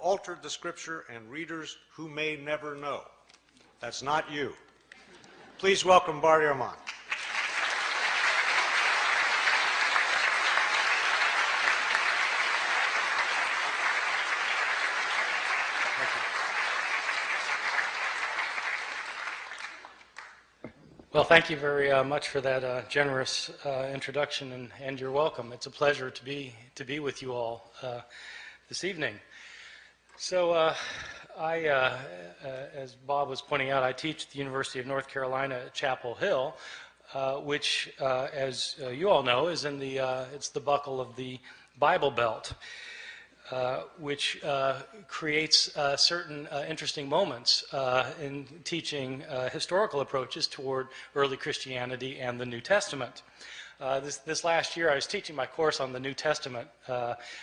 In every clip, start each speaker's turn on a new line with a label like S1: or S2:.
S1: altered the Scripture and readers who may never know. That's not you. Please welcome Bart Ehrman.
S2: Well, thank you very much for that generous introduction, and you're welcome. It's a pleasure to be with you all this evening. So, as Bob was pointing out, I teach at the University of North Carolina at Chapel Hill, which, as you all know, is in it's the buckle of the Bible Belt. Which creates certain interesting moments in teaching historical approaches toward early Christianity and the New Testament. This last year I was teaching my course on the New Testament,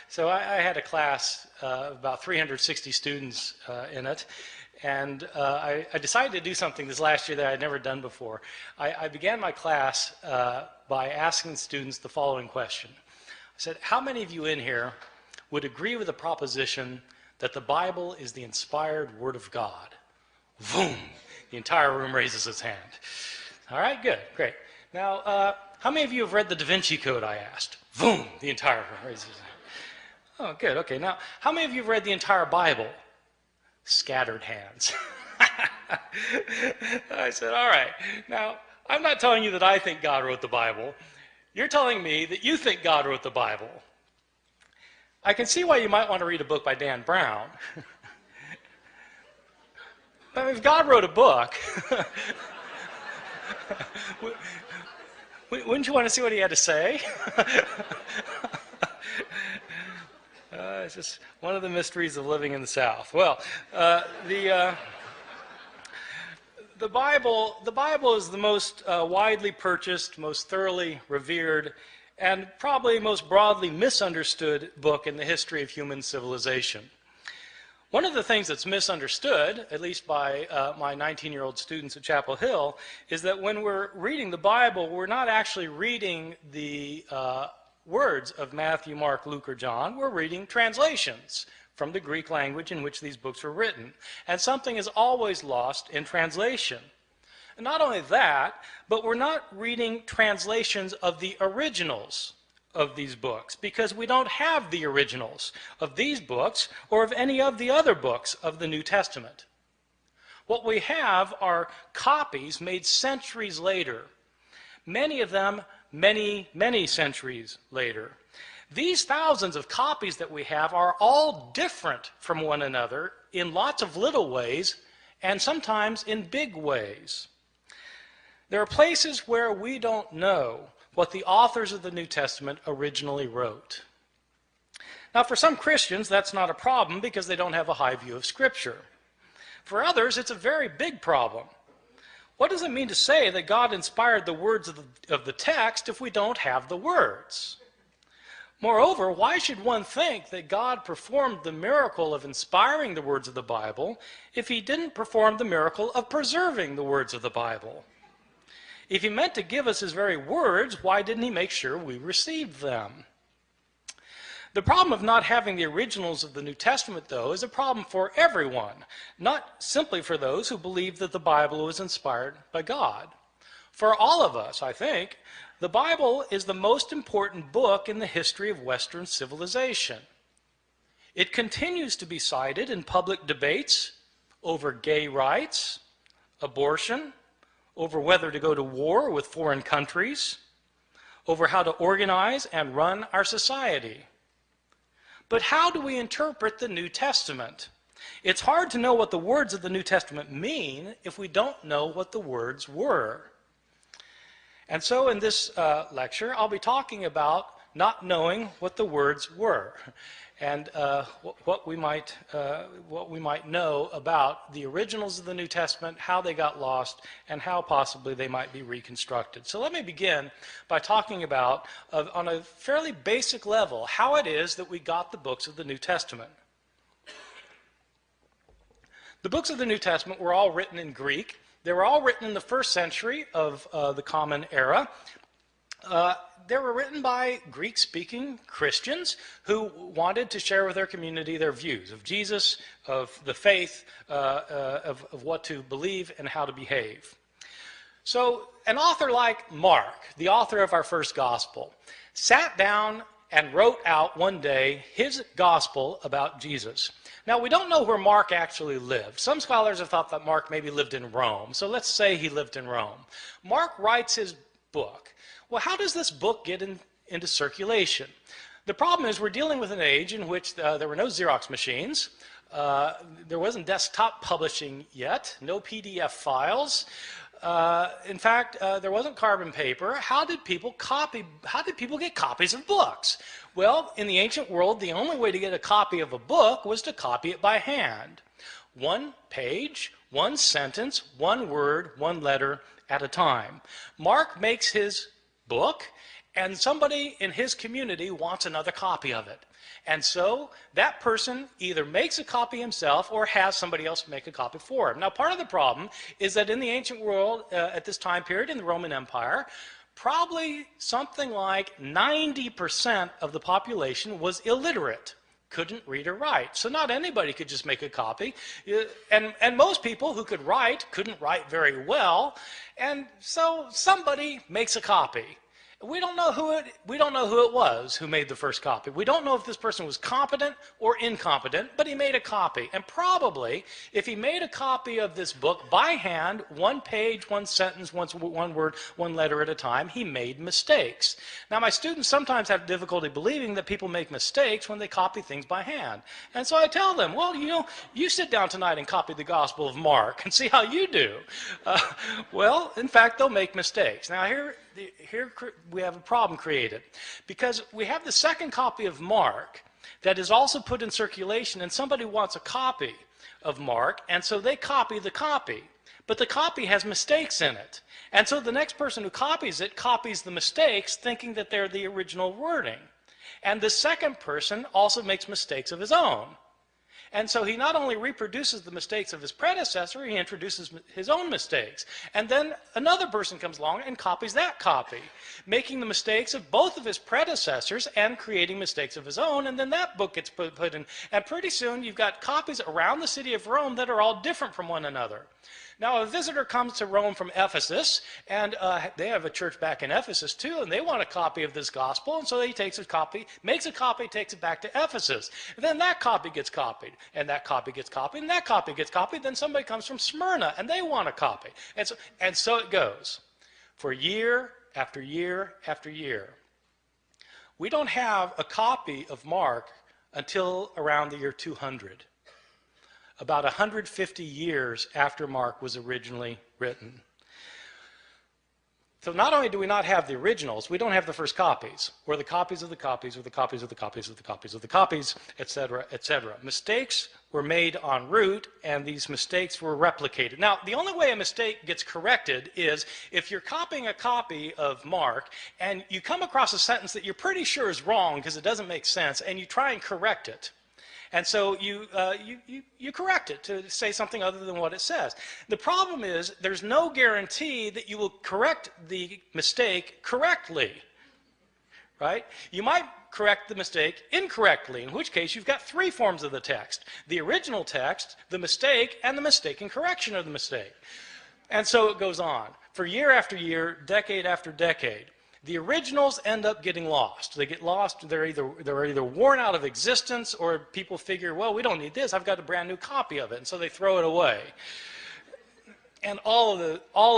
S2: so I had a class of about 360 students in it, and I decided to do something this last year that I had never done before. I began my class by asking students the following question. I said, how many of you in here would agree with the proposition that the Bible is the inspired Word of God? Boom! The entire room raises its hand. All right, good, great. Now, how many of you have read the Da Vinci Code, I asked? Boom! The entire room raises its hand. Oh, good, okay. Now, how many of you have read the entire Bible? Scattered hands. I said, all right. Now, I'm not telling you that I think God wrote the Bible. You're telling me that you think God wrote the Bible. I can see why you might want to read a book by Dan Brown. But if God wrote a book, wouldn't you want to see what he had to say? It's just one of the mysteries of living in the South. Well, the Bible is the most widely purchased, most thoroughly revered, and probably most broadly misunderstood book in the history of human civilization. One of the things that's misunderstood, at least by my 19-year-old students at Chapel Hill, is that when we're reading the Bible, we're not actually reading the words of Matthew, Mark, Luke, or John. We're reading translations from the Greek language in which these books were written. And something is always lost in translation. And not only that, but we're not reading translations of the originals of these books, because we don't have the originals of these books or of any of the other books of the New Testament. What we have are copies made centuries later, many of them many, many centuries later. These thousands of copies that we have are all different from one another in lots of little ways and sometimes in big ways. There are places where we don't know what the authors of the New Testament originally wrote. Now, for some Christians, that's not a problem because they don't have a high view of Scripture. For others, it's a very big problem. What does it mean to say that God inspired the words of the text if we don't have the words? Moreover, why should one think that God performed the miracle of inspiring the words of the Bible if he didn't perform the miracle of preserving the words of the Bible? If he meant to give us his very words, why didn't he make sure we received them? The problem of not having the originals of the New Testament, though, is a problem for everyone, not simply for those who believe that the Bible was inspired by God. For all of us, I think, the Bible is the most important book in the history of Western civilization. It continues to be cited in public debates over gay rights, abortion, over whether to go to war with foreign countries, over how to organize and run our society. But how do we interpret the New Testament? It's hard to know what the words of the New Testament mean if we don't know what the words were. And so in this lecture, I'll be talking about not knowing what the words were and what we might know about the originals of the New Testament, how they got lost, and how possibly they might be reconstructed. So let me begin by talking about, on a fairly basic level, how it is that we got the books of the New Testament. The books of the New Testament were all written in Greek. They were all written in the first century of the Common Era. They were written by Greek-speaking Christians who wanted to share with their community their views of Jesus, of the faith, of what to believe and how to behave. So an author like Mark, the author of our first gospel, sat down and wrote out one day his gospel about Jesus. Now, we don't know where Mark actually lived. Some scholars have thought that Mark maybe lived in Rome. So let's say he lived in Rome. Mark writes his book. Well, how does this book get into circulation? The problem is we're dealing with an age in which there were no Xerox machines. There wasn't desktop publishing yet, no PDF files. In fact, there wasn't carbon paper. How did people get copies of books? Well, in the ancient world, the only way to get a copy of a book was to copy it by hand. One page, one sentence, one word, one letter at a time. Mark makes his book, and somebody in his community wants another copy of it. And so that person either makes a copy himself or has somebody else make a copy for him. Now, part of the problem is that in the ancient world, at this time period in the Roman Empire, probably something like 90% of the population was illiterate, couldn't read or write. So not anybody could just make a copy. And most people who could write couldn't write very well. And so somebody makes a copy. We don't know who it was who made the first copy. We don't know if this person was competent or incompetent, but he made a copy. And probably, if he made a copy of this book by hand, one page, one sentence, one word, one letter at a time, he made mistakes. Now, my students sometimes have difficulty believing that people make mistakes when they copy things by hand. And so I tell them, well, you sit down tonight and copy the Gospel of Mark and see how you do. Well, in fact, they'll make mistakes. Now, here we have a problem created because we have the second copy of Mark that is also put in circulation, and somebody wants a copy of Mark, and so they copy the copy, but the copy has mistakes in it, and so the next person who copies it copies the mistakes thinking that they're the original wording, and the second person also makes mistakes of his own. And so he not only reproduces the mistakes of his predecessor, he introduces his own mistakes. And then another person comes along and copies that copy, making the mistakes of both of his predecessors and creating mistakes of his own. And then that book gets put in. And pretty soon you've got copies around the city of Rome that are all different from one another. Now, a visitor comes to Rome from Ephesus, and they have a church back in Ephesus too, and they want a copy of this gospel, and so he takes a copy, makes a copy, takes it back to Ephesus. And then that copy gets copied, and that copy gets copied, and that copy gets copied. Then somebody comes from Smyrna, and they want a copy. And so it goes for year after year after year. We don't have a copy of Mark until around the year 200. About 150 years after Mark was originally written. So not only do we not have the originals, we don't have the first copies, or the copies of the copies, or the copies of the copies of the copies of the copies, etc., etc. Mistakes were made en route, and these mistakes were replicated. Now, the only way a mistake gets corrected is if you're copying a copy of Mark, and you come across a sentence that you're pretty sure is wrong because it doesn't make sense, and you try and correct it. And so you correct it to say something other than what it says. The problem is there's no guarantee that you will correct the mistake correctly, right? You might correct the mistake incorrectly, in which case you've got three forms of the text: the original text, the mistake, and the mistaken correction of the mistake. And so it goes on for year after year, decade after decade. The originals end up getting lost. They get lost. They're either worn out of existence, or people figure, well, we don't need this. I've got a brand new copy of it, and so they throw it away. And all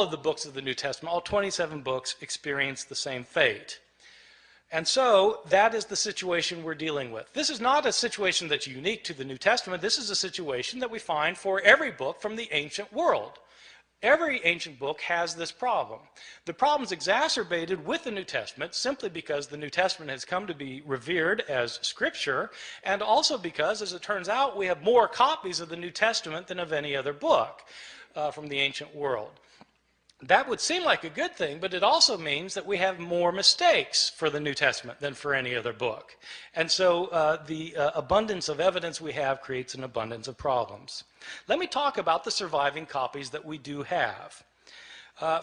S2: of the books of the New Testament, all 27 books, experience the same fate. And so that is the situation we're dealing with. This is not a situation that's unique to the New Testament. This is a situation that we find for every book from the ancient world. Every ancient book has this problem. The problem's exacerbated with the New Testament simply because the New Testament has come to be revered as Scripture, and also because, as it turns out, we have more copies of the New Testament than of any other book from the ancient world. That would seem like a good thing, but it also means that we have more mistakes for the New Testament than for any other book. And so the abundance of evidence we have creates an abundance of problems. Let me talk about the surviving copies that we do have.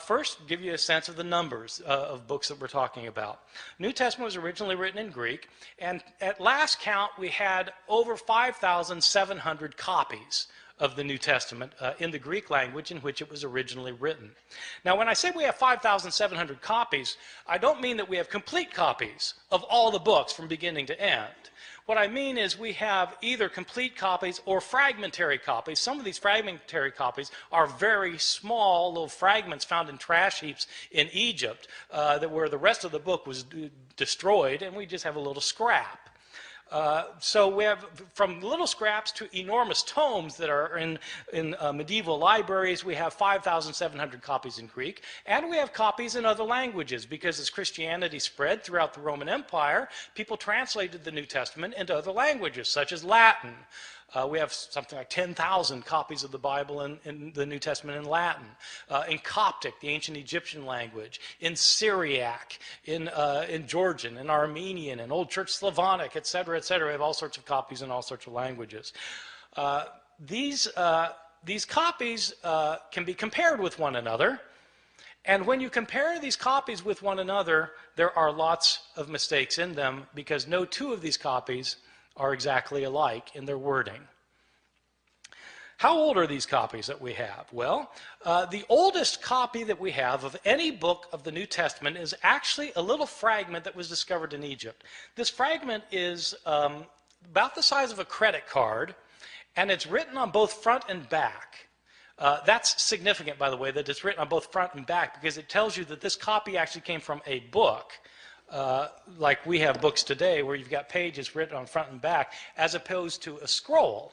S2: First, give you a sense of the numbers of books that we're talking about. New Testament was originally written in Greek, and at last count, we had over 5,700 copies of the New Testament in the Greek language in which it was originally written. Now, when I say we have 5,700 copies, I don't mean that we have complete copies of all the books from beginning to end. What I mean is we have either complete copies or fragmentary copies. Some of these fragmentary copies are very small little fragments found in trash heaps in Egypt where the rest of the book was destroyed, and we just have a little scrap. So we have from little scraps to enormous tomes that are in medieval libraries. We have 5,700 copies in Greek, and we have copies in other languages because as Christianity spread throughout the Roman Empire, people translated the New Testament into other languages, such as Latin. We have something like 10,000 copies of the Bible in the New Testament in Latin, in Coptic, the ancient Egyptian language, in Syriac, in Georgian, in Armenian, in Old Church Slavonic, etc., etc. We have all sorts of copies in all sorts of languages. These copies can be compared with one another, and when you compare these copies with one another, there are lots of mistakes in them because no two of these copies are exactly alike in their wording. How old are these copies that we have? Well, the oldest copy that we have of any book of the New Testament is actually a little fragment that was discovered in Egypt. This fragment is about the size of a credit card, and it's written on both front and back. That's significant, by the way, that it's written on both front and back because it tells you that this copy actually came from a book. Like we have books today where you've got pages written on front and back as opposed to a scroll.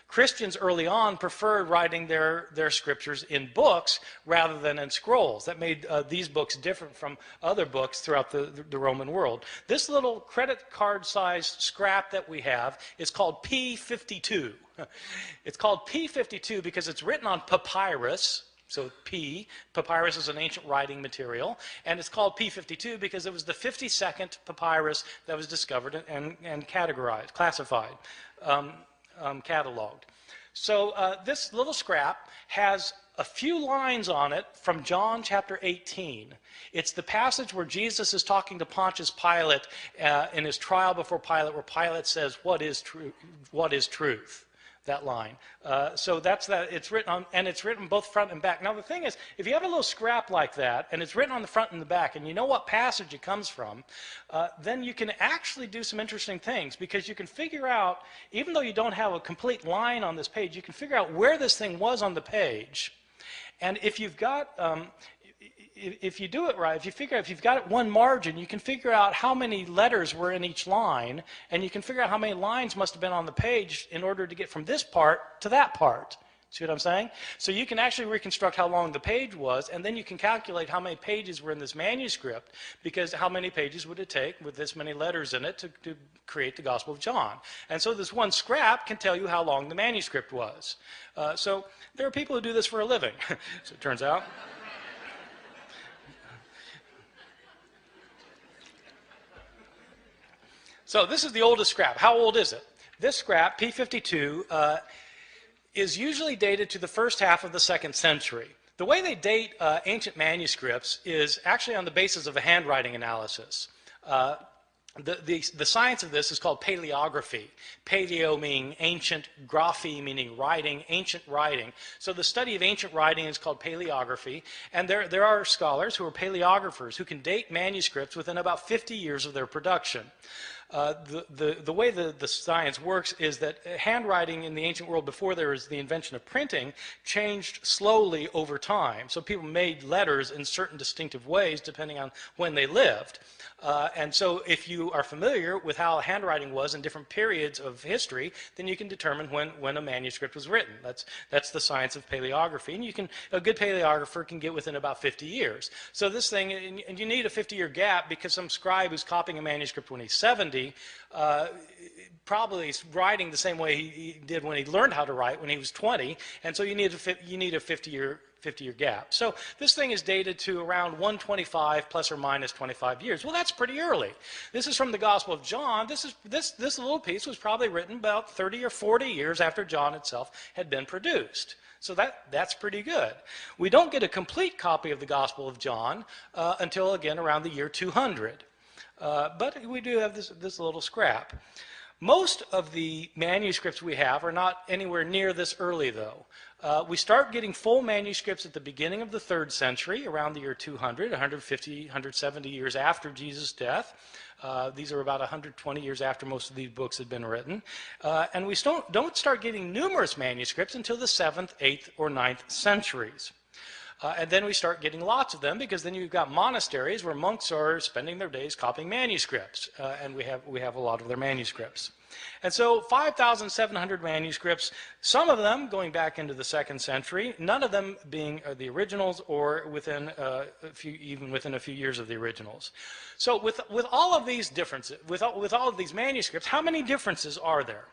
S2: Christians early on preferred writing their scriptures in books rather than in scrolls. That made these books different from other books throughout the Roman world. This little credit card sized scrap that we have is called P52. It's called P52 because it's written on papyrus. So papyrus is an ancient writing material, and it's called P52 because it was the 52nd papyrus that was discovered and categorized, classified, cataloged. So this little scrap has a few lines on it from John chapter 18. It's the passage where Jesus is talking to Pontius Pilate in his trial before Pilate, where Pilate says, "What is truth? What is truth?" That line. So that's that. It's written on, and it's written both front and back. Now the thing is, if you have a little scrap like that, and it's written on the front and the back, and you know what passage it comes from, then you can actually do some interesting things because you can figure out, even though you don't have a complete line on this page, you can figure out where this thing was on the page. And if you've got if you do it right, if you've got it one margin, you can figure out how many letters were in each line, and you can figure out how many lines must have been on the page in order to get from this part to that part. See what I'm saying? So you can actually reconstruct how long the page was, and then you can calculate how many pages were in this manuscript, because how many pages would it take with this many letters in it to create the Gospel of John? And so this one scrap can tell you how long the manuscript was. So there are people who do this for a living, so it turns out. So this is the oldest scrap. How old is it? This scrap, P52, is usually dated to the first half of the 2nd century. The way they date ancient manuscripts is actually on the basis of a handwriting analysis. The science of this is called paleography. Paleo meaning ancient, graphy meaning writing, ancient writing. So the study of ancient writing is called paleography, and there are scholars who are paleographers who can date manuscripts within about 50 years of their production. The way the science works is that handwriting in the ancient world before there was the invention of printing changed slowly over time. So people made letters in certain distinctive ways depending on when they lived. And so if you are familiar with how handwriting was in different periods of history, then you can determine when a manuscript was written. That's the science of paleography. And a good paleographer can get within about 50 years. So this thing, and you need a 50-year gap because some scribe who's copying a manuscript when he's 70 probably is writing the same way he did when he learned how to write when he was 20, and so you need a 50-year gap. So this thing is dated to around 125 plus or minus 25 years. Well, that's pretty early. This is from the Gospel of John. This little piece was probably written about 30 or 40 years after John itself had been produced. So that's pretty good. We don't get a complete copy of the Gospel of John until, again, around the year 200. But we do have this little scrap. Most of the manuscripts we have are not anywhere near this early, though. We start getting full manuscripts at the beginning of the 3rd century, around the year 200, 150, 170 years after Jesus' death. These are about 120 years after most of these books had been written. And we don't start getting numerous manuscripts until the 7th, 8th, or 9th centuries. And then we start getting lots of them, because then you've got monasteries where monks are spending their days copying manuscripts, and we have a lot of their manuscripts. And so 5,700 manuscripts, some of them going back into the 2nd century, none of them being the originals, or within even within a few years of the originals. So with all of these differences, with all of these manuscripts, how many differences are there?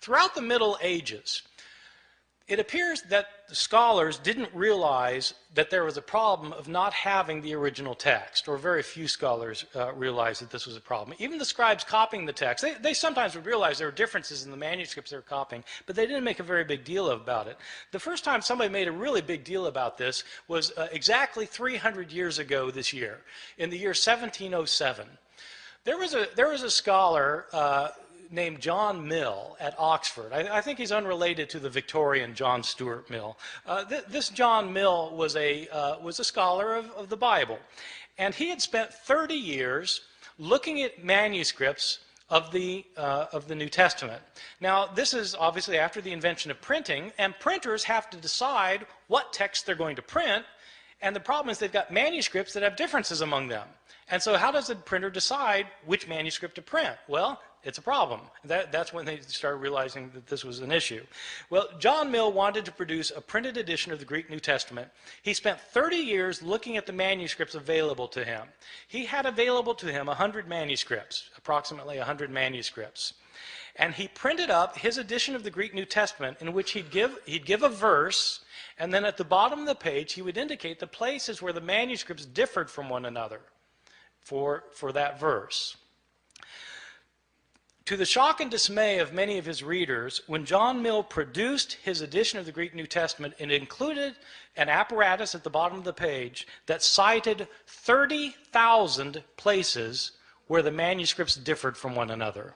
S2: Throughout the Middle Ages, it appears that the scholars didn't realize that there was a problem of not having the original text, or very few scholars realized that this was a problem. Even the scribes copying the text, they sometimes would realize there were differences in the manuscripts they were copying, but they didn't make a very big deal about it. The first time somebody made a really big deal about this was exactly 300 years ago this year, in the year 1707. There was a scholar named John Mill at Oxford. I think he's unrelated to the Victorian John Stuart Mill. This John Mill was a scholar of the Bible, and he had spent 30 years looking at manuscripts of the New Testament. Now, this is obviously after the invention of printing, and printers have to decide what text they're going to print, and the problem is they've got manuscripts that have differences among them. And so how does the printer decide which manuscript to print? Well, it's a problem. That's when they started realizing that this was an issue. Well, John Mill wanted to produce a printed edition of the Greek New Testament. He spent 30 years looking at the manuscripts available to him. He had available to him 100 manuscripts, approximately 100 manuscripts. And he printed up his edition of the Greek New Testament, in which he'd give a verse, and then at the bottom of the page he would indicate the places where the manuscripts differed from one another for that verse. To the shock and dismay of many of his readers, when John Mill produced his edition of the Greek New Testament, it included an apparatus at the bottom of the page that cited 30,000 places where the manuscripts differed from one another.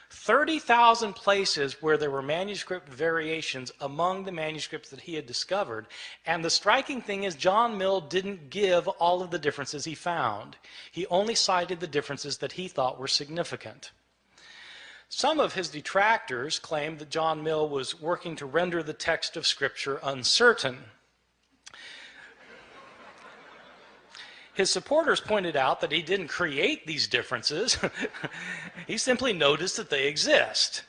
S2: 30,000 places where there were manuscript variations among the manuscripts that he had discovered. And the striking thing is, John Mill didn't give all of the differences he found. He only cited the differences that he thought were significant. Some of his detractors claimed that John Mill was working to render the text of Scripture uncertain. His supporters pointed out that he didn't create these differences. He simply noticed that they exist.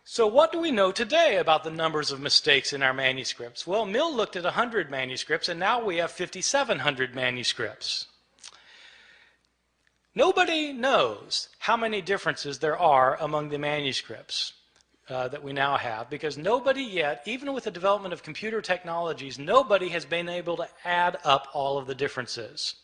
S2: So what do we know today about the numbers of mistakes in our manuscripts? Well, Mill looked at 100 manuscripts, and now we have 5,700 manuscripts. Nobody knows how many differences there are among the manuscripts that we now have, because nobody yet, even with the development of computer technologies, nobody has been able to add up all of the differences.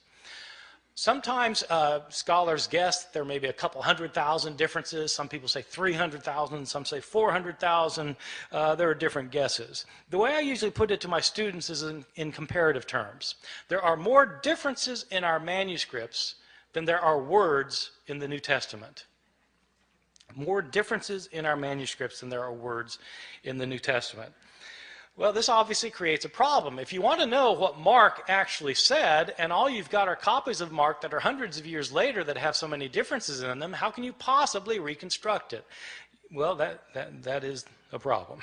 S2: Sometimes scholars guess there may be a couple 100,000 differences. Some people say 300,000, some say 400,000. There are different guesses. The way I usually put it to my students is in comparative terms. There are more differences in our manuscripts than there are words in the New Testament. More differences in our manuscripts than there are words in the New Testament. Well, this obviously creates a problem. If you want to know what Mark actually said, and all you've got are copies of Mark that are hundreds of years later that have so many differences in them, how can you possibly reconstruct it? Well, that is a problem.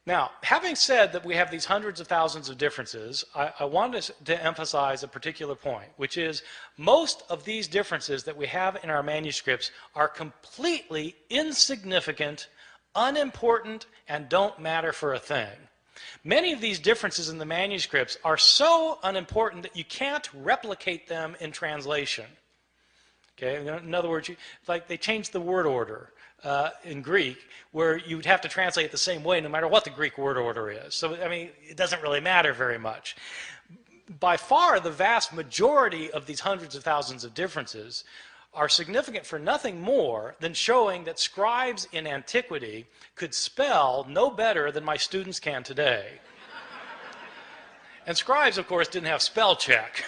S2: Now, having said that we have these hundreds of thousands of differences, I wanted to emphasize a particular point, which is most of these differences that we have in our manuscripts are completely insignificant, unimportant, and don't matter for a thing. Many of these differences in the manuscripts are so unimportant that you can't replicate them in translation. Okay? In other words, like they changed the word order in Greek, where you would have to translate it the same way no matter what the Greek word order is. So, I mean, it doesn't really matter very much. By far, the vast majority of these hundreds of thousands of differences are significant for nothing more than showing that scribes in antiquity could spell no better than my students can today. And scribes, of course, didn't have spell check.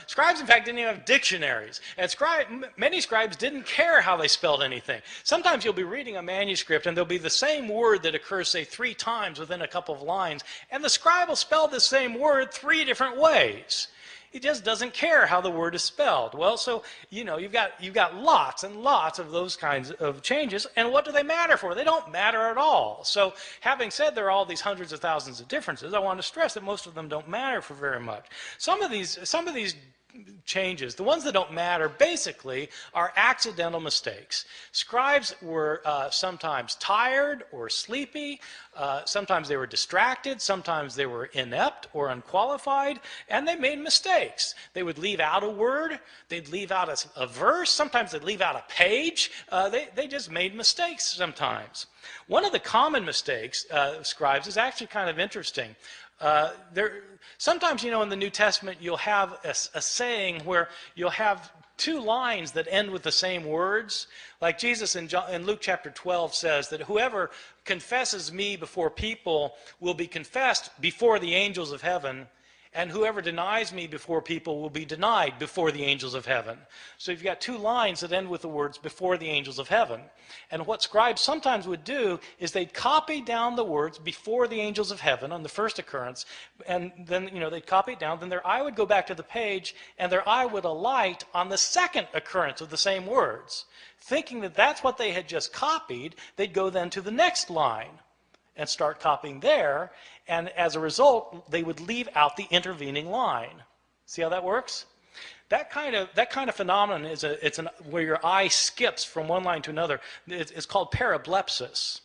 S2: Scribes, in fact, didn't even have dictionaries. And many scribes didn't care how they spelled anything. Sometimes you'll be reading a manuscript and there'll be the same word that occurs, say, 3 times within a couple of lines, and the scribe will spell the same word 3 different ways. He just doesn't care how the word is spelled. Well, so, you know, you've got lots and lots of those kinds of changes, and what do they matter for? They don't matter at all. So, having said there are all these hundreds of thousands of differences, I want to stress that most of them don't matter for very much. Some of these changes, the ones that don't matter, basically are accidental mistakes. Scribes were sometimes tired or sleepy, sometimes they were distracted, sometimes they were inept or unqualified, and they made mistakes. They would leave out a word, they'd leave out a verse, sometimes they'd leave out a page. They just made mistakes sometimes. One of the common mistakes of scribes is actually kind of interesting. Sometimes, you know, in the New Testament, you'll have a saying where you'll have 2 lines that end with the same words. Like Jesus in Luke chapter 12 says that whoever confesses me before people will be confessed before the angels of heaven, and whoever denies me before people will be denied before the angels of heaven. So you've got 2 lines that end with the words before the angels of heaven. And what scribes sometimes would do is they'd copy down the words before the angels of heaven on the first occurrence, and then, you know, they'd copy it down, then their eye would go back to the page, and their eye would alight on the second occurrence of the same words. Thinking that that's what they had just copied, they'd go then to the next line and start copying there, and as a result, they would leave out the intervening line. See how that works? That kind of phenomenon is where your eye skips from one line to another. It's called parablepsis.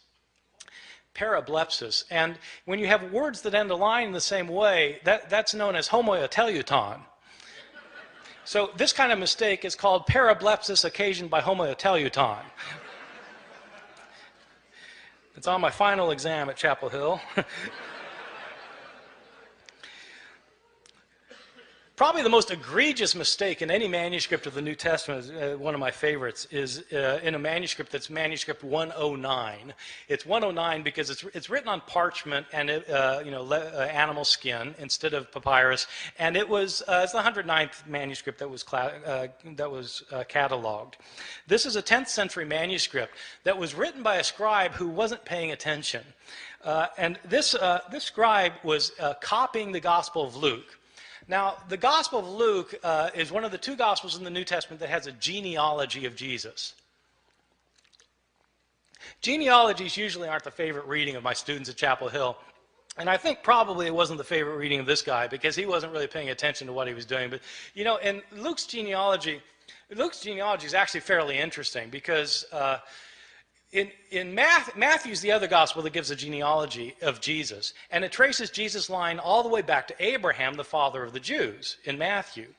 S2: Parablepsis. And when you have words that end a line in the same way, that's known as homoteleuton. So this kind of mistake is called parablepsis occasioned by homoteleuton. It's on my final exam at Chapel Hill. Probably the most egregious mistake in any manuscript of the New Testament, one of my favorites, is in a manuscript that's manuscript 109. It's 109 because it's written on parchment and animal skin instead of papyrus, and it's the 109th manuscript that was cataloged. This is a 10th century manuscript that was written by a scribe who wasn't paying attention, and this scribe was copying the Gospel of Luke. Now, the Gospel of Luke is one of the 2 Gospels in the New Testament that has a genealogy of Jesus. Genealogies usually aren't the favorite reading of my students at Chapel Hill, and I think probably it wasn't the favorite reading of this guy because he wasn't really paying attention to what he was doing. But, you know, in Luke's genealogy is actually fairly interesting because in Matthew's the other gospel that gives a genealogy of Jesus, and it traces Jesus' line all the way back to Abraham, the father of the Jews, in Matthew.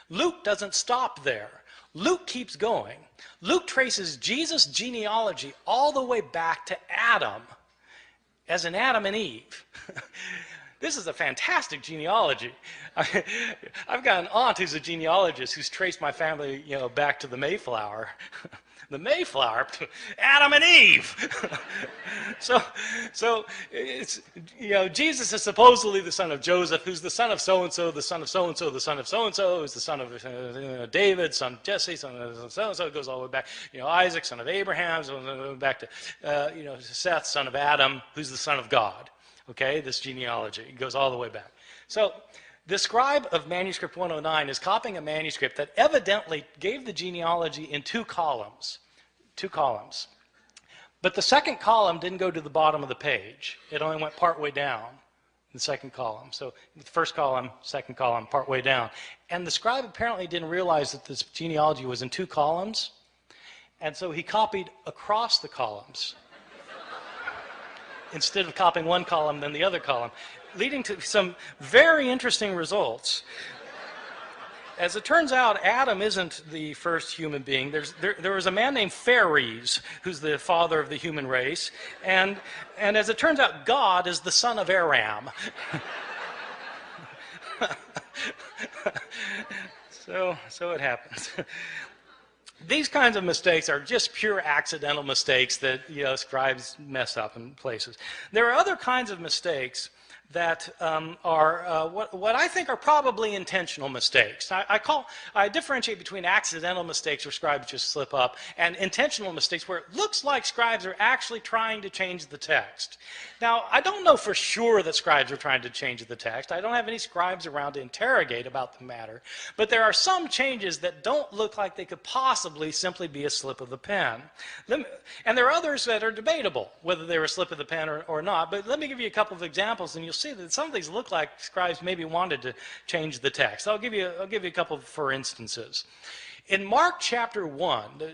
S2: Luke doesn't stop there. Luke keeps going. Luke traces Jesus' genealogy all the way back to Adam, as in Adam and Eve. This is a fantastic genealogy. I've got an aunt who's a genealogist who's traced my family, you know, back to the Mayflower. The Mayflower, Adam and Eve. So it's, you know, Jesus is supposedly the son of Joseph, who's the son of so-and-so, the son of so-and-so, the son of so-and-so, who's the son of David, son of Jesse, son of so-and-so. It goes all the way back, you know, Isaac, son of Abraham, so back to, Seth, son of Adam, who's the son of God. Okay, this genealogy, it goes all the way back. So the scribe of manuscript 109 is copying a manuscript that evidently gave the genealogy in 2 columns. 2 columns. But the second column didn't go to the bottom of the page. It only went part way down, the second column. So the first column, second column, part way down. And the scribe apparently didn't realize that this genealogy was in 2 columns. And so he copied across the columns instead of copying one column then the other column, leading to some very interesting results. As it turns out, Adam isn't the first human being. There was a man named Phares, who's the father of the human race, and as it turns out, God is the son of Aram. So it happens. These kinds of mistakes are just pure accidental mistakes that scribes mess up in places. There are other kinds of mistakes that are what I think are probably intentional mistakes. I differentiate between accidental mistakes where scribes just slip up and intentional mistakes where it looks like scribes are actually trying to change the text. Now, I don't know for sure that scribes are trying to change the text. I don't have any scribes around to interrogate about the matter, but there are some changes that don't look like they could possibly simply be a slip of the pen. And there are others that are debatable, whether they were a slip of the pen or not, but let me give you a couple of examples and you'll see that some of these look like scribes maybe wanted to change the text. I'll give you a couple for instances. In Mark chapter 1, the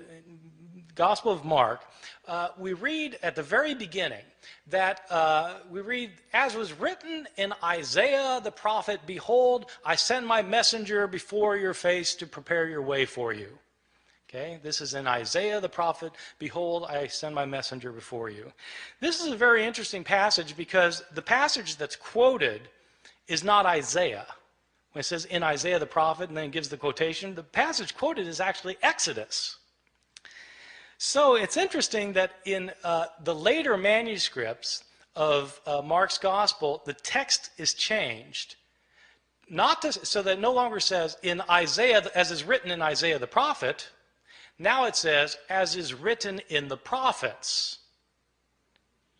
S2: Gospel of Mark, we read at the very beginning that we read, as was written in Isaiah the prophet, behold, I send my messenger before your face to prepare your way for you. Okay, this is in Isaiah the prophet, behold, I send my messenger before you. This is a very interesting passage because the passage that's quoted is not Isaiah. When it says in Isaiah the prophet and then it gives the quotation, the passage quoted is actually Exodus. So it's interesting that in the later manuscripts of Mark's gospel, the text is changed. So that it no longer says in Isaiah, as is written in Isaiah the prophet. Now it says, as is written in the prophets.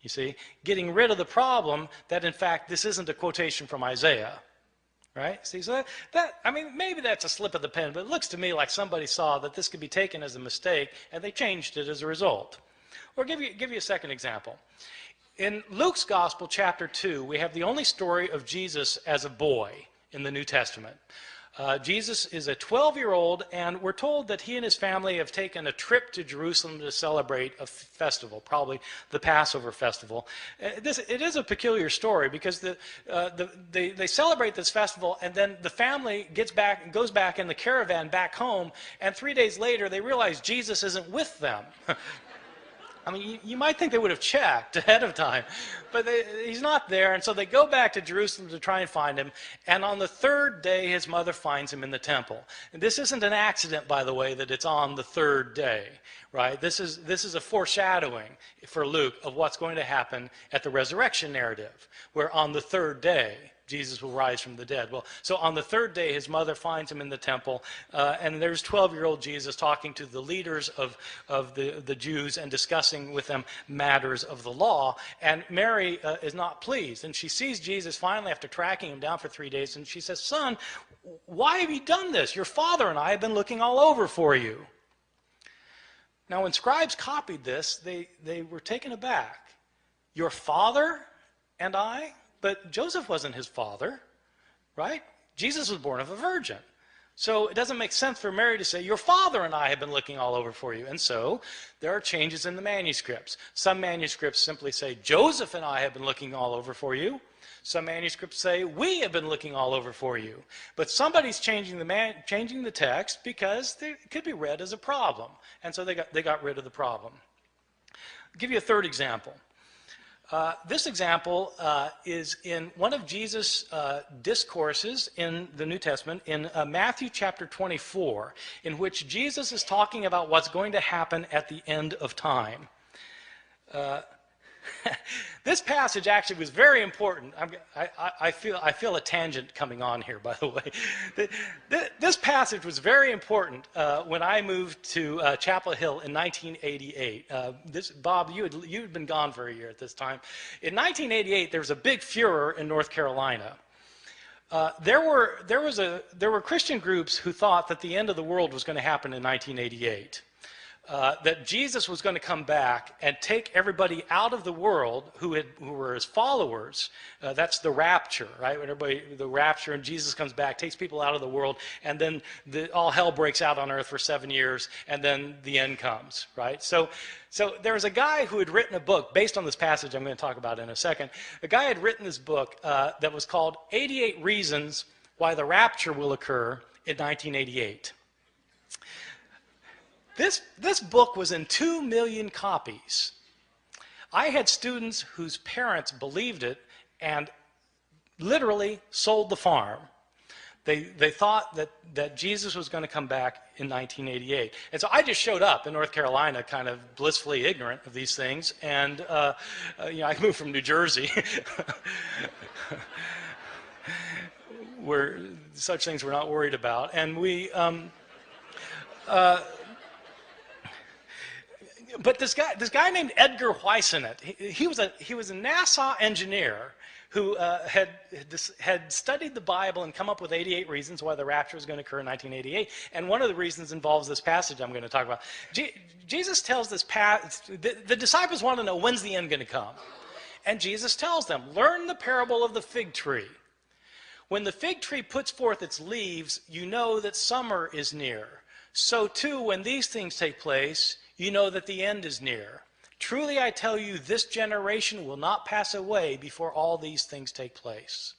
S2: You see, getting rid of the problem that, in fact, this isn't a quotation from Isaiah. Right? See, so I mean, maybe that's a slip of the pen, but it looks to me like somebody saw that this could be taken as a mistake, and they changed it as a result. Or give you a second example. In Luke's Gospel, chapter 2, we have the only story of Jesus as a boy in the New Testament. Jesus is a 12-year-old, and we're told that he and his family have taken a trip to Jerusalem to celebrate a festival, probably the Passover festival. It is a peculiar story because they celebrate this festival, and then the family goes back in the caravan back home, and 3 days later they realize Jesus isn't with them. I mean, you might think they would have checked ahead of time, but he's not there, and so they go back to Jerusalem to try and find him, and on the third day, his mother finds him in the temple. And this isn't an accident, by the way, that it's on the third day, right? This is a foreshadowing for Luke of what's going to happen at the resurrection narrative, where on the third day, Jesus will rise from the dead. Well, so on the third day, his mother finds him in the temple, and there's 12-year-old Jesus talking to the leaders of the Jews and discussing with them matters of the law. And Mary is not pleased, and she sees Jesus finally after tracking him down for 3 days, and she says, "Son, why have you done this? Your father and I have been looking all over for you." Now, when scribes copied this, they were taken aback. Your father and I? But Joseph wasn't his father, right? Jesus was born of a virgin. So it doesn't make sense for Mary to say, your father and I have been looking all over for you. And so there are changes in the manuscripts. Some manuscripts simply say, Joseph and I have been looking all over for you. Some manuscripts say, we have been looking all over for you. But somebody's changing the text because it could be read as a problem. And so they got rid of the problem. I'll give you a third example. This example is in one of Jesus' discourses in the New Testament, in Matthew chapter 24, in which Jesus is talking about what's going to happen at the end of time. This passage actually was very important. I feel a tangent coming on here, by the way. This passage was very important when I moved to Chapel Hill in 1988. Bob, you had been gone for a year at this time. In 1988, there was a big furor in North Carolina. There were Christian groups who thought that the end of the world was going to happen in 1988. That Jesus was going to come back and take everybody out of the world who were his followers. That's the rapture, right? When the rapture, and Jesus comes back, takes people out of the world, and then all hell breaks out on earth for 7 years, and then the end comes, right? So there was a guy who had written a book based on this passage I'm going to talk about in a second. A guy had written this book that was called 88 Reasons Why the Rapture Will Occur in 1988. This book was in 2 million copies. I had students whose parents believed it and literally sold the farm. They thought that Jesus was going to come back in 1988. And so I just showed up in North Carolina kind of blissfully ignorant of these things. And I moved from New Jersey where such things we're not worried about. And but this guy named Edgar Whisenant, he was a NASA engineer who had studied the Bible and come up with 88 reasons why the rapture was going to occur in 1988. And one of the reasons involves this passage I'm going to talk about. Jesus tells this the disciples want to know, when's the end going to come? And Jesus tells them, learn the parable of the fig tree. When the fig tree puts forth its leaves, you know that summer is near. So too, when these things take place, you know that the end is near. Truly I tell you, this generation will not pass away before all these things take place.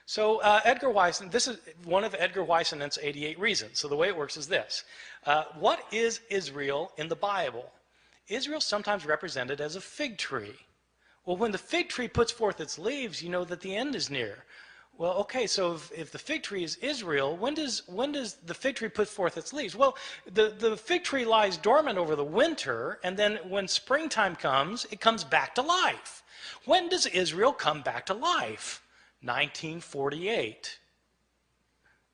S2: So Edgar Whisenant, this is one of Edgar Whisenant's 88 reasons. So the way it works is this. What is Israel in the Bible? Israel is sometimes represented as a fig tree. Well, when the fig tree puts forth its leaves, you know that the end is near. Well, okay, so if the fig tree is Israel, when does the fig tree put forth its leaves? Well, the fig tree lies dormant over the winter, and then when springtime comes, it comes back to life. When does Israel come back to life? 1948.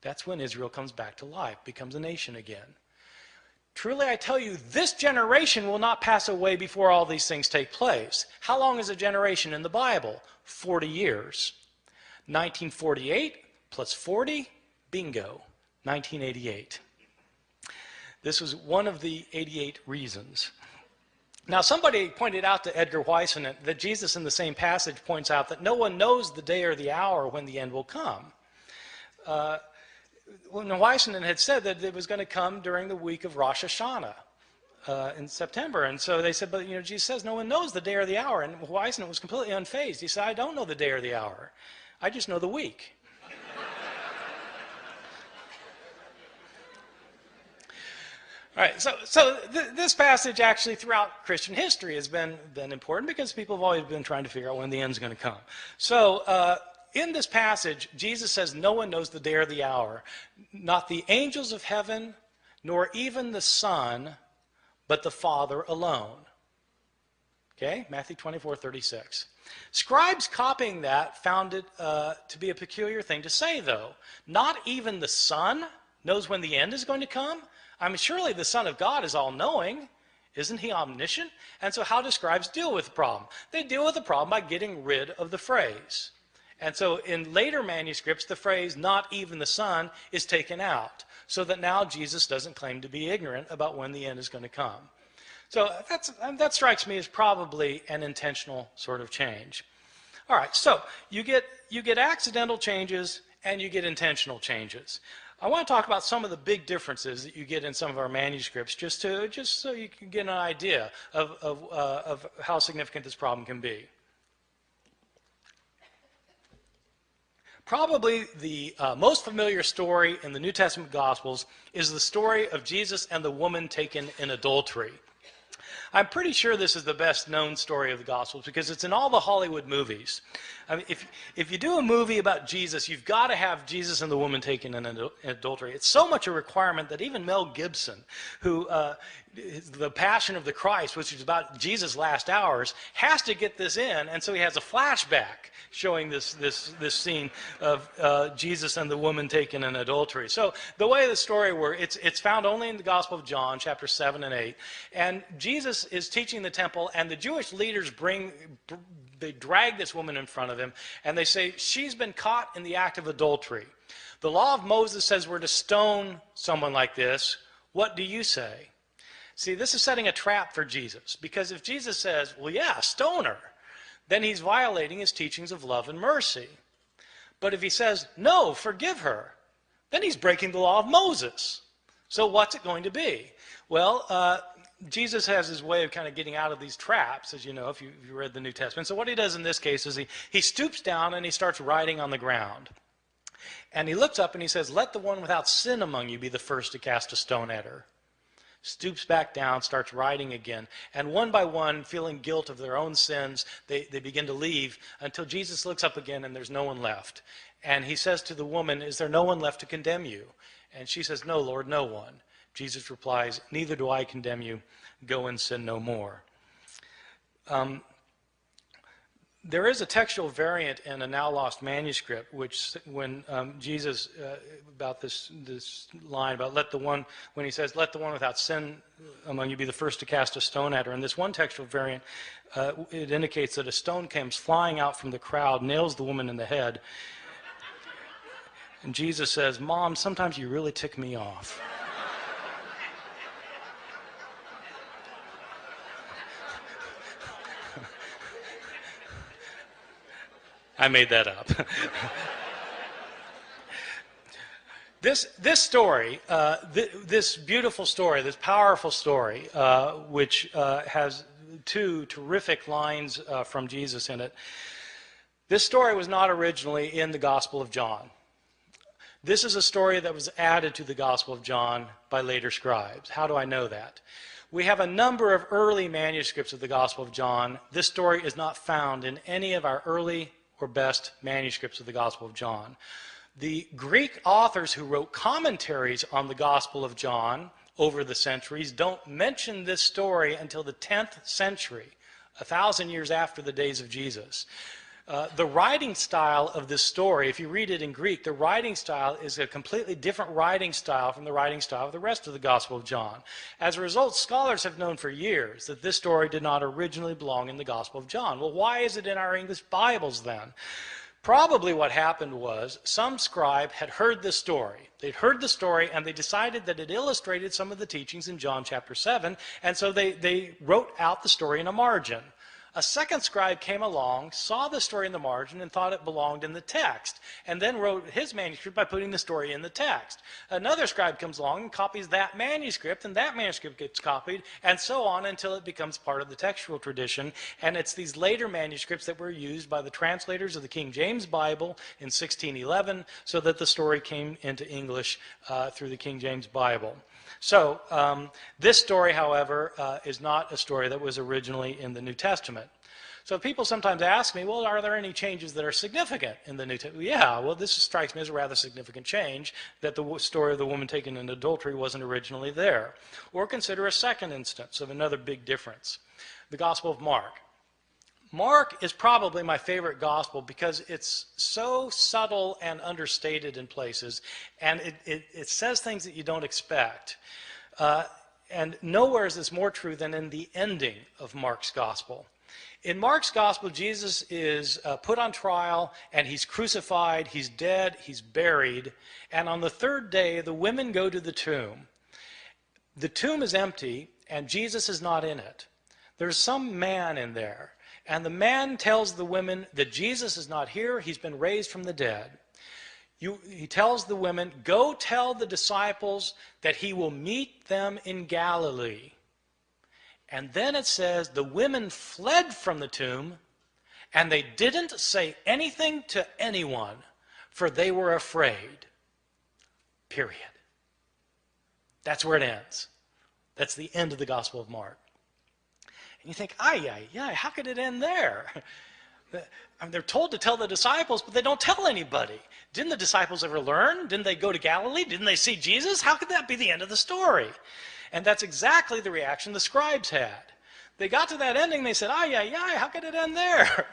S2: That's when Israel comes back to life, becomes a nation again. Truly I tell you, this generation will not pass away before all these things take place. How long is a generation in the Bible? 40 years. 1948 plus 40, bingo, 1988. This was one of the 88 reasons. Now, somebody pointed out to Edgar Whisenant that Jesus in the same passage points out that no one knows the day or the hour when the end will come. When Whisenant had said that it was going to come during the week of Rosh Hashanah in September. And so they said, but Jesus says no one knows the day or the hour. And Whisenant was completely unfazed. He said, I don't know the day or the hour. I just know the week. All right, so this passage actually throughout Christian history has been important because people have always been trying to figure out when the end's going to come. So in this passage, Jesus says no one knows the day or the hour, not the angels of heaven, nor even the Son, but the Father alone. Okay, Matthew 24:36. Scribes copying that found it to be a peculiar thing to say, though. Not even the Son knows when the end is going to come? I mean, surely the Son of God is all-knowing. Isn't he omniscient? And so how do scribes deal with the problem? They deal with the problem by getting rid of the phrase. And so in later manuscripts, the phrase, not even the Son, is taken out, so that now Jesus doesn't claim to be ignorant about when the end is going to come. So that strikes me as probably an intentional sort of change. All right, so you get accidental changes and you get intentional changes. I want to talk about some of the big differences that you get in some of our manuscripts, just so you can get an idea of how significant this problem can be. Probably the most familiar story in the New Testament Gospels is the story of Jesus and the woman taken in adultery. I'm pretty sure this is the best known story of the Gospels because it's in all the Hollywood movies. I mean, if you do a movie about Jesus, you've got to have Jesus and the woman taken in adultery. It's so much a requirement that even Mel Gibson, who the Passion of the Christ, which is about Jesus' last hours, has to get this in, and so he has a flashback showing this scene of Jesus and the woman taken in adultery. So the way the story works, it's found only in the Gospel of John, chapter 7 and 8, and Jesus is teaching the temple, and the Jewish leaders they drag this woman in front of him, and they say, she's been caught in the act of adultery. The law of Moses says we're to stone someone like this. What do you say? See, this is setting a trap for Jesus, because if Jesus says, well, yeah, stone her, then he's violating his teachings of love and mercy. But if he says, no, forgive her, then he's breaking the law of Moses. So what's it going to be? Well, Jesus has his way of kind of getting out of these traps, as you know, if you read the New Testament. So what he does in this case is he stoops down and he starts writing on the ground. And he looks up and he says, let the one without sin among you be the first to cast a stone at her. Stoops back down, starts writing again. And one by one, feeling guilt of their own sins, they begin to leave until Jesus looks up again and there's no one left. And he says to the woman, "Is there no one left to condemn you?" And she says, "No, Lord, no one." Jesus replies, "Neither do I condemn you. Go and sin no more." There is a textual variant in a now lost manuscript, which when Jesus, about this line about when he says, "Let the one without sin among you be the first to cast a stone at her." In this one textual variant, it indicates that a stone comes flying out from the crowd, nails the woman in the head. And Jesus says, "Mom, sometimes you really tick me off." I made that up. This story, this beautiful story, this powerful story, which has two terrific lines from Jesus in it, this story was not originally in the Gospel of John. This is a story that was added to the Gospel of John by later scribes. How do I know that? We have a number of early manuscripts of the Gospel of John. This story is not found in any of our early or best manuscripts of the Gospel of John. The Greek authors who wrote commentaries on the Gospel of John over the centuries don't mention this story until the 10th century, 1,000 years after the days of Jesus. The writing style of this story, if you read it in Greek, the writing style is a completely different writing style from the writing style of the rest of the Gospel of John. As a result, scholars have known for years that this story did not originally belong in the Gospel of John. Well, why is it in our English Bibles then? Probably what happened was some scribe had heard this story. They'd heard the story and they decided that it illustrated some of the teachings in John chapter 7, and so they wrote out the story in a margin. A second scribe came along, saw the story in the margin, and thought it belonged in the text, and then wrote his manuscript by putting the story in the text. Another scribe comes along and copies that manuscript, and that manuscript gets copied, and so on until it becomes part of the textual tradition. And it's these later manuscripts that were used by the translators of the King James Bible in 1611, so that the story came into English through the King James Bible. So this story, however, is not a story that was originally in the New Testament. So people sometimes ask me, well, are there any changes that are significant in the New Testament? Yeah, well, this strikes me as a rather significant change, that the story of the woman taken in adultery wasn't originally there. Or consider a second instance of another big difference, the Gospel of Mark. Mark is probably my favorite gospel because it's so subtle and understated in places, and it says things that you don't expect. And nowhere is this more true than in the ending of Mark's gospel. In Mark's gospel, Jesus is put on trial, and he's crucified, he's dead, he's buried, and on the third day, the women go to the tomb. The tomb is empty, and Jesus is not in it. There's some man in there. And the man tells the women that Jesus is not here, he's been raised from the dead. He tells the women, go tell the disciples that he will meet them in Galilee. And then it says the women fled from the tomb, and they didn't say anything to anyone, for they were afraid. Period. That's where it ends. That's the end of the Gospel of Mark. And you think, how could it end there? I mean, they're told to tell the disciples, but they don't tell anybody. Didn't the disciples ever learn? Didn't they go to Galilee? Didn't they see Jesus? How could that be the end of the story? And that's exactly the reaction the scribes had. They got to that ending, they said, how could it end there?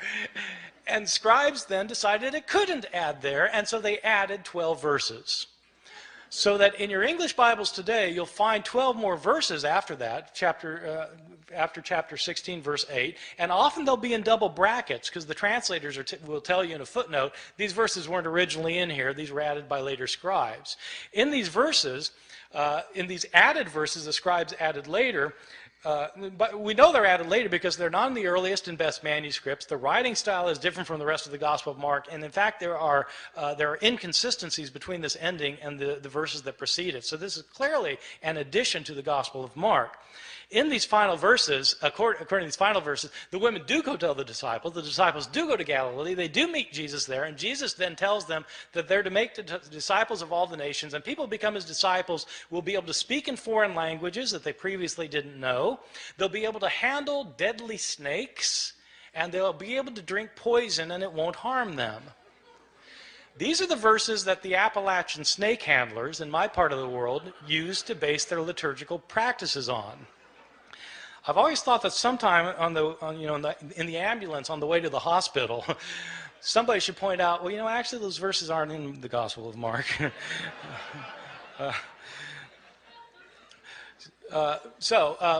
S2: And scribes then decided it couldn't add there, and so they added 12 verses. So that in your English Bibles today, you'll find 12 more verses after that, after chapter 16, verse 8, and often they'll be in double brackets because the translators will tell you in a footnote, these verses weren't originally in here, these were added by later scribes. In these verses, in these added verses the scribes added later, but we know they're added later because they're not in the earliest and best manuscripts. The writing style is different from the rest of the Gospel of Mark, and in fact there are inconsistencies between this ending and the verses that precede it. So this is clearly an addition to the Gospel of Mark. In these final verses, according to these final verses, the women do go tell the disciples do go to Galilee, they do meet Jesus there, and Jesus then tells them that they're to make disciples of all the nations, and people become his disciples will be able to speak in foreign languages that they previously didn't know. They'll be able to handle deadly snakes, and they'll be able to drink poison and it won't harm them. These are the verses that the Appalachian snake handlers in my part of the world use to base their liturgical practices on. I've always thought that sometime in the ambulance on the way to the hospital, somebody should point out, well, actually those verses aren't in the Gospel of Mark.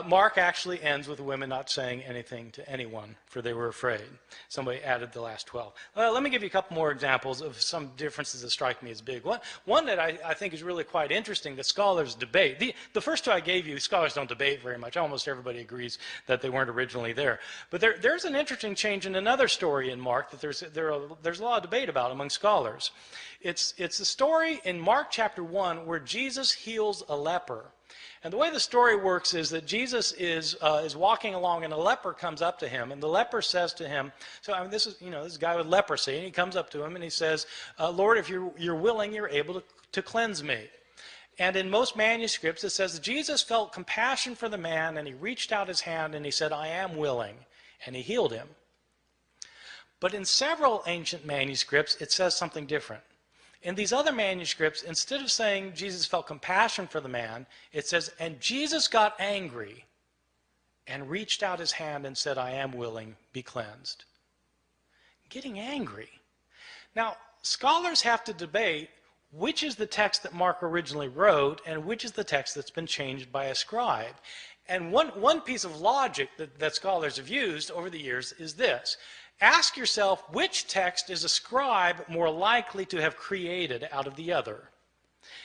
S2: Mark actually ends with the women not saying anything to anyone, for they were afraid. Somebody added the last 12. Let me give you a couple more examples of some differences that strike me as big. One that I think is really quite interesting that scholars debate. The first two I gave you, scholars don't debate very much. Almost everybody agrees that they weren't originally there. But there's an interesting change in another story in Mark that there's a lot of debate about among scholars. It's a story in Mark chapter 1 where Jesus heals a leper. And the way the story works is that Jesus is walking along, and a leper comes up to him, and the leper says to him, this is this guy with leprosy, and he comes up to him and he says, Lord, if you're willing, you're able to cleanse me. And in most manuscripts it says that Jesus felt compassion for the man, and he reached out his hand and he said, I am willing, and he healed him. But in several ancient manuscripts it says something different. In these other manuscripts, instead of saying Jesus felt compassion for the man, it says, and Jesus got angry and reached out his hand and said, I am willing, be cleansed. Getting angry. Now, scholars have to debate which is the text that Mark originally wrote and which is the text that's been changed by a scribe. And one piece of logic that scholars have used over the years is this. Ask yourself, which text is a scribe more likely to have created out of the other?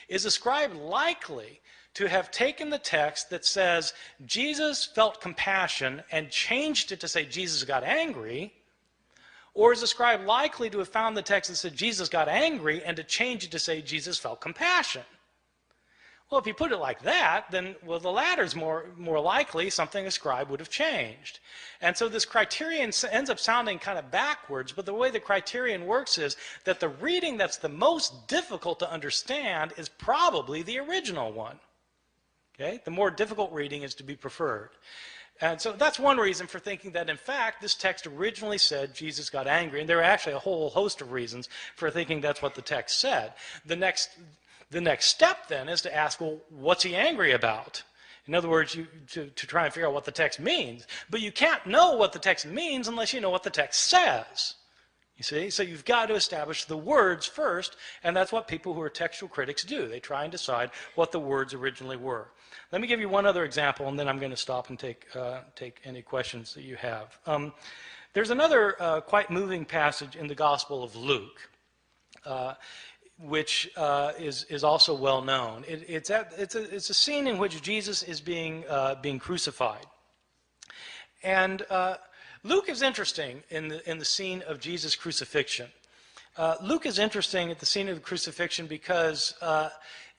S2: Is a scribe likely to have taken the text that says Jesus felt compassion and changed it to say Jesus got angry? Or is a scribe likely to have found the text that said Jesus got angry and to change it to say Jesus felt compassion? Well, if you put it like that, then, well, the latter's more likely something a scribe would have changed. And so this criterion ends up sounding kind of backwards, but the way the criterion works is that the reading that's the most difficult to understand is probably the original one. Okay? The more difficult reading is to be preferred. And so that's one reason for thinking that, in fact, this text originally said Jesus got angry, and there are actually a whole host of reasons for thinking that's what the text said. The next step, then, is to ask, well, what's he angry about? In other words, to try and figure out what the text means. But you can't know what the text means unless you know what the text says. You see? So you've got to establish the words first, and that's what people who are textual critics do. They try and decide what the words originally were. Let me give you one other example, and then I'm going to stop and take any questions that you have. There's another quite moving passage in the Gospel of Luke. Which is also well known. It's a scene in which Jesus is being crucified, and Luke is interesting in the scene of Jesus' crucifixion. Luke is interesting at the scene of the crucifixion because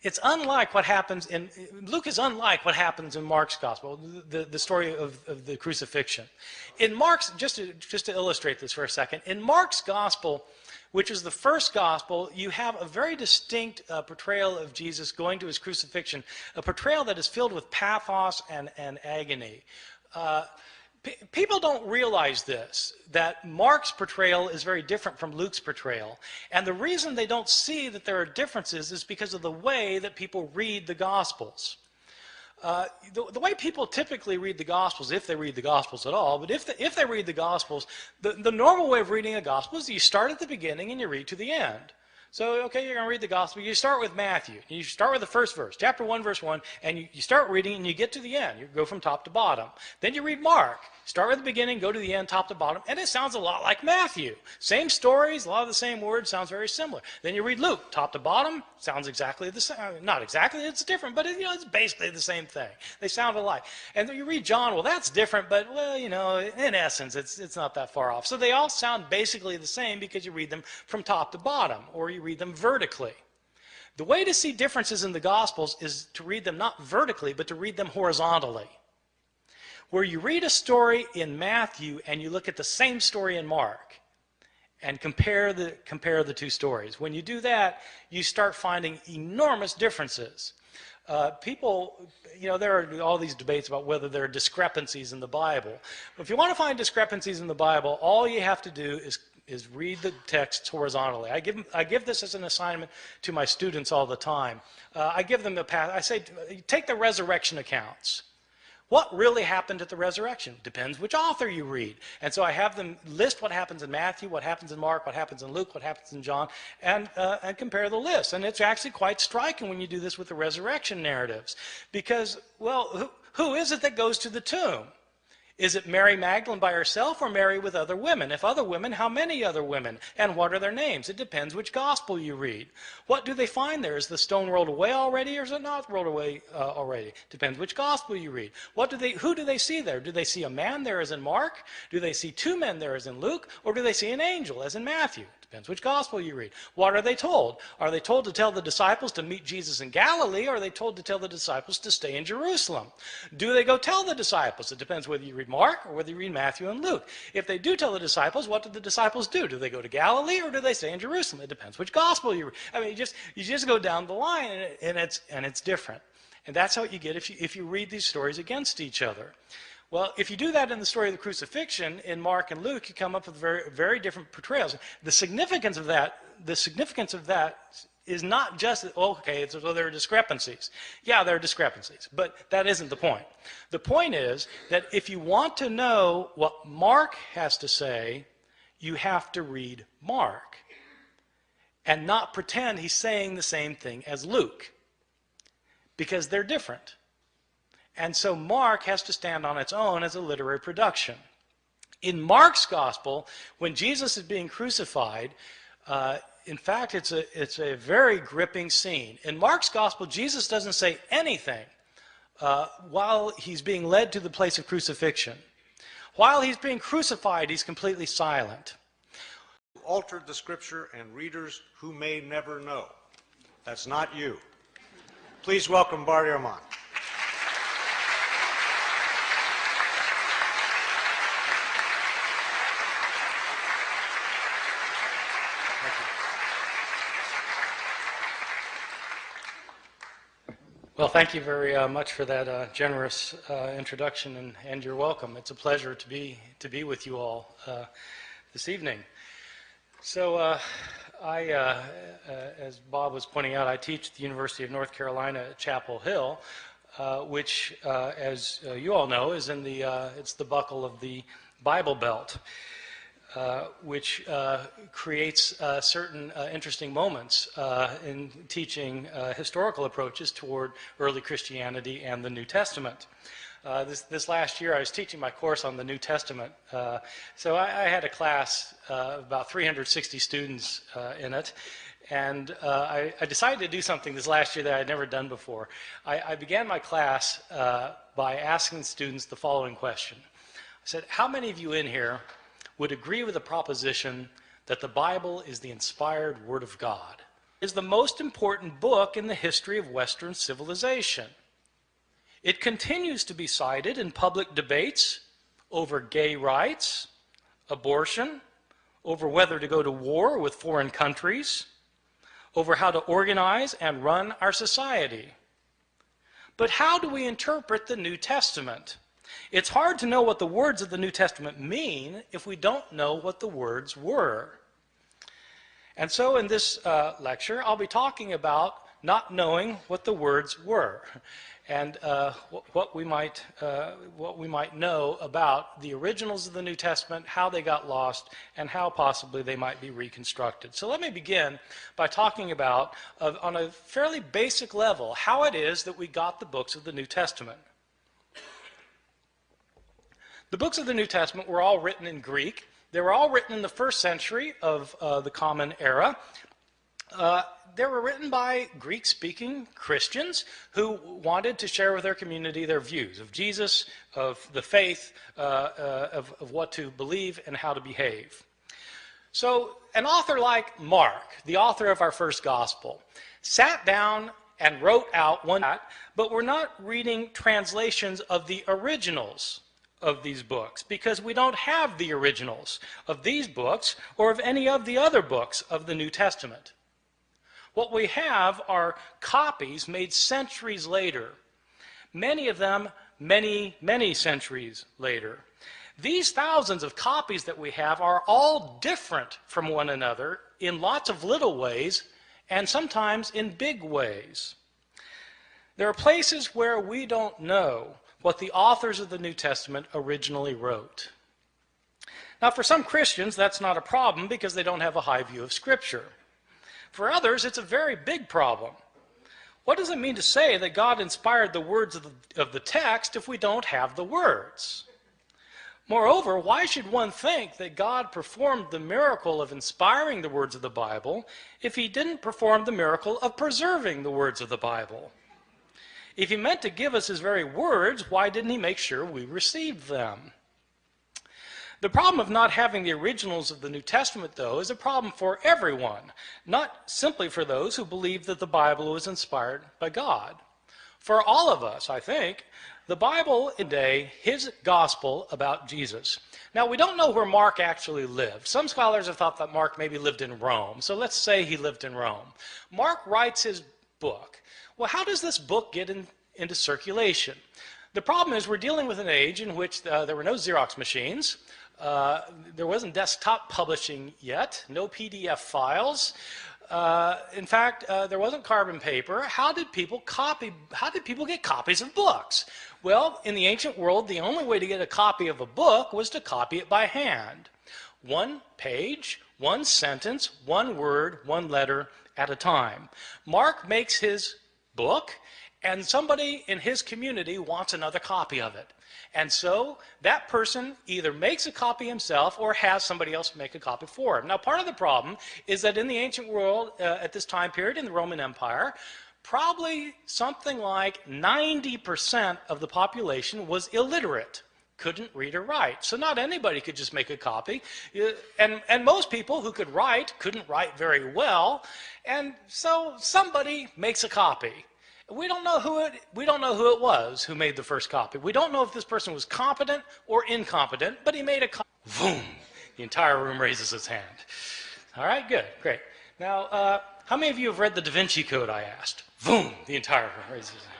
S2: it's unlike what happens in Luke is unlike what happens in Mark's gospel, the story of the crucifixion. In Mark's, just to illustrate this for a second, in Mark's gospel, which is the first gospel, you have a very distinct portrayal of Jesus going to his crucifixion, a portrayal that is filled with pathos and agony. People don't realize this, that Mark's portrayal is very different from Luke's portrayal. And the reason they don't see that there are differences is because of the way that people read the Gospels. The way people typically read the Gospels, if they read the Gospels at all, but if they read the Gospels, the normal way of reading a Gospel is you start at the beginning and you read to the end. So, okay, you're going to read the Gospel. You start with Matthew. You start with the first verse, chapter 1, verse 1, and you start reading and you get to the end. You go from top to bottom. Then you read Mark. Start with the beginning, go to the end, top to bottom, and it sounds a lot like Matthew. Same stories, a lot of the same words, sounds very similar. Then you read Luke, top to bottom, sounds exactly the same. Not exactly, it's different, but it's basically the same thing. They sound alike. And then you read John, well, that's different, but, well, in essence, it's not that far off. So they all sound basically the same because you read them from top to bottom, or you read them vertically. The way to see differences in the Gospels is to read them not vertically, but to read them horizontally. Where you read a story in Matthew and you look at the same story in Mark and compare the two stories. When you do that, you start finding enormous differences. People, there are all these debates about whether there are discrepancies in the Bible. If you want to find discrepancies in the Bible, all you have to do is read the text horizontally. I give this as an assignment to my students all the time. I give them I say, take the resurrection accounts. What really happened at the resurrection? Depends which author you read. And so I have them list what happens in Matthew, what happens in Mark, what happens in Luke, what happens in John, and compare the lists. And it's actually quite striking when you do this with the resurrection narratives. Because, well, who is it that goes to the tomb? Is it Mary Magdalene by herself or Mary with other women? If other women, how many other women? And what are their names? It depends which gospel you read. What do they find there? Is the stone rolled away already or is it not rolled away already? Depends which gospel you read. Who do they see there? Do they see a man there as in Mark? Do they see two men there as in Luke? Or do they see an angel as in Matthew? Depends which gospel you read. What are they told? Are they told to tell the disciples to meet Jesus in Galilee, or are they told to tell the disciples to stay in Jerusalem? Do they go tell the disciples? It depends whether you read Mark or whether you read Matthew and Luke. If they do tell the disciples, what do the disciples do? Do they go to Galilee or do they stay in Jerusalem? It depends which gospel you read. I mean, you just go down the line, and it's different. And that's what you get if you read these stories against each other. Well, if you do that in the story of the crucifixion in Mark and Luke, you come up with very, very different portrayals. The significance of that is not just, okay, so there are discrepancies. Yeah, there are discrepancies, but that isn't the point. The point is that if you want to know what Mark has to say, you have to read Mark and not pretend he's saying the same thing as Luke, because they're different. And so Mark has to stand on its own as a literary production. In Mark's gospel, when Jesus is being crucified, in fact, it's a very gripping scene. In Mark's gospel, Jesus doesn't say anything while he's being led to the place of crucifixion. While he's being crucified, he's completely silent.
S1: Altered the scripture and readers who may never know. That's not you. Please welcome Bart Ehrman.
S2: Well, thank you very much for that generous introduction, and you're welcome. It's a pleasure to be with you all this evening. So, as Bob was pointing out, I teach at the University of North Carolina at Chapel Hill, which, as you all know, is in it's the buckle of the Bible Belt. Which creates certain interesting moments in teaching historical approaches toward early Christianity and the New Testament. This last year I was teaching my course on the New Testament, so I had a class of about 360 students in it, and I decided to do something this last year that I had never done before. I began my class by asking students the following question. I said, how many of you in here would agree with the proposition that the Bible is the inspired Word of God? It is the most important book in the history of Western civilization. It continues to be cited in public debates over gay rights, abortion, over whether to go to war with foreign countries, over how to organize and run our society. But how do we interpret the New Testament? It's hard to know what the words of the New Testament mean if we don't know what the words were. And so in this lecture, I'll be talking about not knowing what the words were, and what we might know about the originals of the New Testament, how they got lost, and how possibly they might be reconstructed. So let me begin by talking about, on a fairly basic level, how it is that we got the books of the New Testament. The books of the New Testament were all written in Greek. They were all written in the first century of the Common Era. They were written by Greek-speaking Christians who wanted to share with their community their views of Jesus, of the faith, of what to believe and how to behave. So an author like Mark, the author of our first gospel, sat down and wrote out one, but we're not reading translations of the originals of these books, because we don't have the originals of these books or of any of the other books of the New Testament. What we have are copies made centuries later, many of them many centuries later. These thousands of copies that we have are all different from one another in lots of little ways and sometimes in big ways. There are places where we don't know what the authors of the New Testament originally wrote. Now, for some Christians, that's not a problem because they don't have a high view of Scripture. For others, it's a very big problem. What does it mean to say that God inspired the words of the text if we don't have the words? Moreover, why should one think that God performed the miracle of inspiring the words of the Bible if he didn't perform the miracle of preserving the words of the Bible? If he meant to give us his very words, why didn't he make sure we received them? The problem of not having the originals of the New Testament, though, is a problem for everyone, not simply for those who believe that the Bible was inspired by God. For all of us, I think, the Bible is today his gospel about Jesus. Now, we don't know where Mark actually lived. Some scholars have thought that Mark maybe lived in Rome, so let's say he lived in Rome. Mark writes his book. Well, how does this book get into circulation? The problem is we're dealing with an age in which there were no Xerox machines. There wasn't desktop publishing yet, no PDF files. In fact, there wasn't carbon paper. How did people get copies of books? Well, in the ancient world, the only way to get a copy of a book was to copy it by hand. One page, one sentence, one word, one letter at a time. Mark makes his book, and somebody in his community wants another copy of it. And so that person either makes a copy himself or has somebody else make a copy for him. Now, part of the problem is that in the ancient world, at this time period, in the Roman Empire, probably something like 90% of the population was illiterate, couldn't read or write. So not anybody could just make a copy. And most people who could write couldn't write very well. And so somebody makes a copy. We don't know who it was who made the first copy. We don't know if this person was competent or incompetent, but he made a copy. Boom! The entire room raises its hand. All right, good, great. Now, how many of you have read the Da Vinci Code, I asked? Boom! The entire room raises its hand.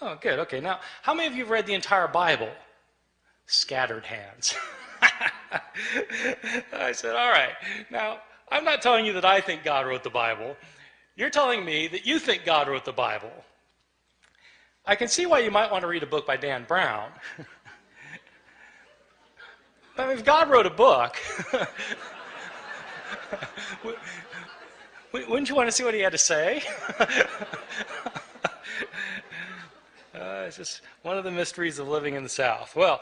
S2: Oh, good, okay. Now, how many of you have read the entire Bible? Scattered hands. I said, all right. Now, I'm not telling you that I think God wrote the Bible. You're telling me that you think God wrote the Bible. I can see why you might want to read a book by Dan Brown. But if God wrote a book, wouldn't you want to see what he had to say? It's just one of the mysteries of living in the South. Well,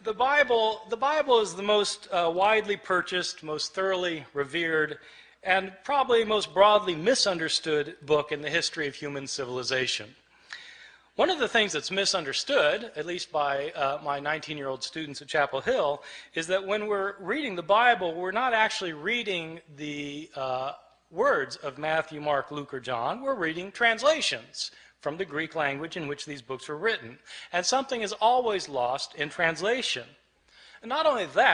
S2: the Bible is the most widely purchased, most thoroughly revered, and probably most broadly misunderstood book in the history of human civilization. One of the things that's misunderstood, at least by my 19-year-old students at Chapel Hill, is that when we're reading the Bible, we're not actually reading the words of Matthew, Mark, Luke, or John. We're reading translations from the Greek language in which these books were written. And something is always lost in translation. And not only that,